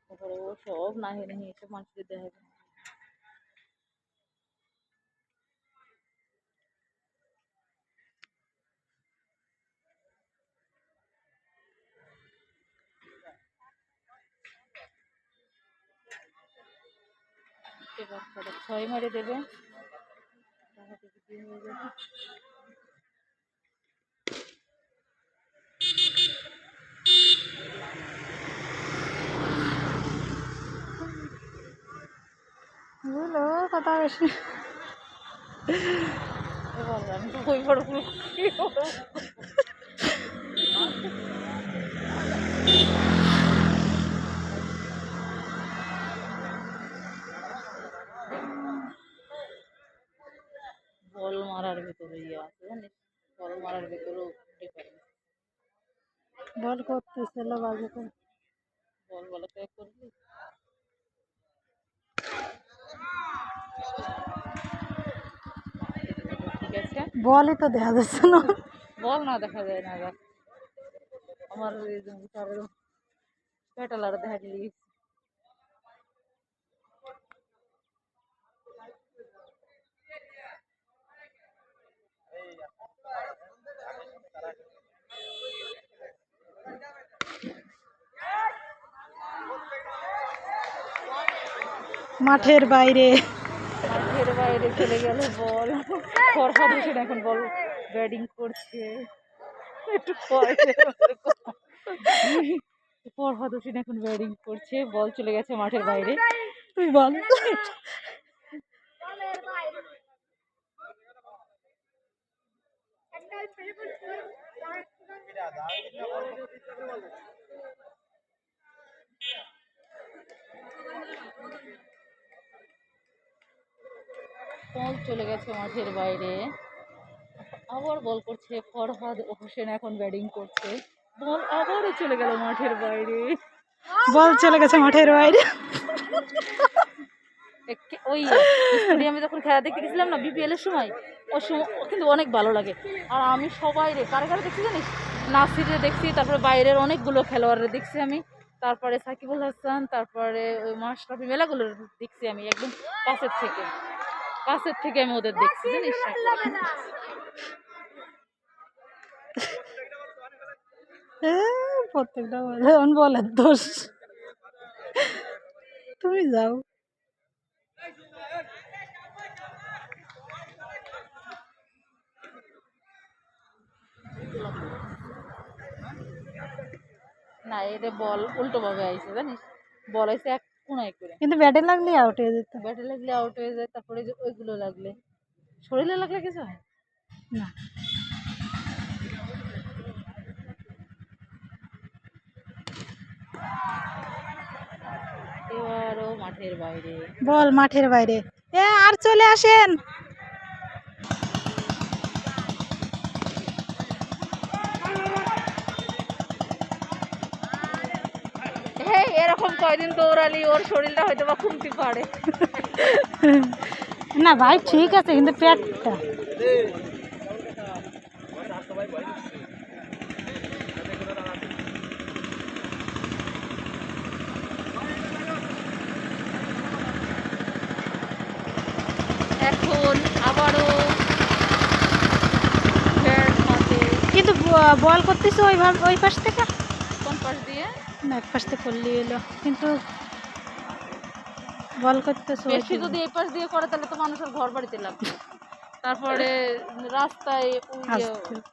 তারপরে ও সব না হেনে নিয়ে এসে মানুষকে দেখাবে। এবার তারা 6 মারে দেবে, তাহলে বিক্রি হয়ে যাবে। বুঝলো কথা বেশি। এবার আমি তো বই পড়ব বল মারার ভিতরে ইয়ে আছে জানিস, বল মারার ভিতরেও ডিফারেন্স। বল করতেছিল বাজে করে। বল বলে প্যাক করবি। ঠিক আছে, বলই তো দেখা যাচ্ছে না। বল না দেখা যায় না। দেখ আমার পেটালার দেখা দিলি। মাঠের বাইরে মাঠের বাইরে চলে গেল বল। ফরহাদ হোসেন এখন বল ব্যাটিং করছে। একটু ফরহাদ হোসেন এখন ব্যাটিং করছে, বল চলে গেছে মাঠের বাইরে। তুই বল। বল চলে গেছে মাঠের বাইরে, আবার বল করছে ফরহাদ হোসেন এখন ব্যাটিং করছে, বল আবারও চলে গেল মাঠের বাইরে। বল চলে গেছে মাঠের বাইরে। ওই স্টেডিয়ামে যখন খেলা দেখতে গেছিলাম না বিপিএল এর সময়, ওই সময় কিন্তু অনেক ভালো লাগে। আর আমি সবাই রে কারে কারে দেখছি জানিস, নাসিরে দেখছি, তারপরে বাইরের অনেকগুলো খেলোয়াড়রা দেখছি আমি, তারপরে সাকিবুল হাসান, তারপরে ওই মাশরাফি, মেলাগুলো দেখছি আমি একদম কাছের থেকে আমি ওদের দেখছি জানিস। প্রত্যেকটা বলে বলের দোষ। তুমি যাও। না এটা বল উল্টো ভাবে আইছে জানিস, বল আইছে এক কোনায় করে, কিন্তু ব্যাটে লাগলে আউট হয়ে যেত। ব্যাটে লাগলে আউট হয়ে যায়, তারপরে যে ওইগুলো লাগলে শরীরে লাগলে কিছু হয় না। এবারও মাঠের বাইরে, বল মাঠের বাইরে। আর চলে আসেন। হ্যাঁ এরকম কয়দিন দৌড়ালি ওর শরীরটা হয়তো বা কমতে পারে। না ভাই ঠিক আছে, কিন্তু পেটটা এখন আবারও ব্যাট হাতে। কিন্তু বল করতেছে ওইভাবে ওই পাশ থেকে। কোন পাশ দিয়ে? না এক পাশ থেকে করলে এলো, কিন্তু বল করতেছে বেশি যদি এই পাশ দিয়ে করে তাহলে তো মানুষের ঘর বাড়িতে লাগবে, তারপরে রাস্তায় ইয়ে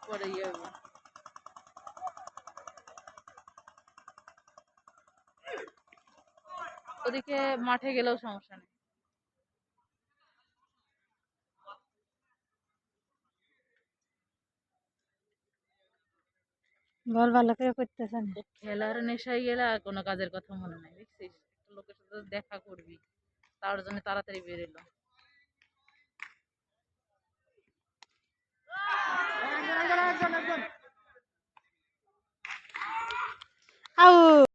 করে ইয়ে হবে। ওদিকে মাঠে গেলেও সমস্যা নেই। বল ভালো করে করতেছে না। ও খেলার নেশায় গেলে আর কোনো কাজের কথা মনে নাই, দেখছিস একটা লোকের সাথে দেখা করবি, তার জন্য তাড়াতাড়ি বেরোলো। আউ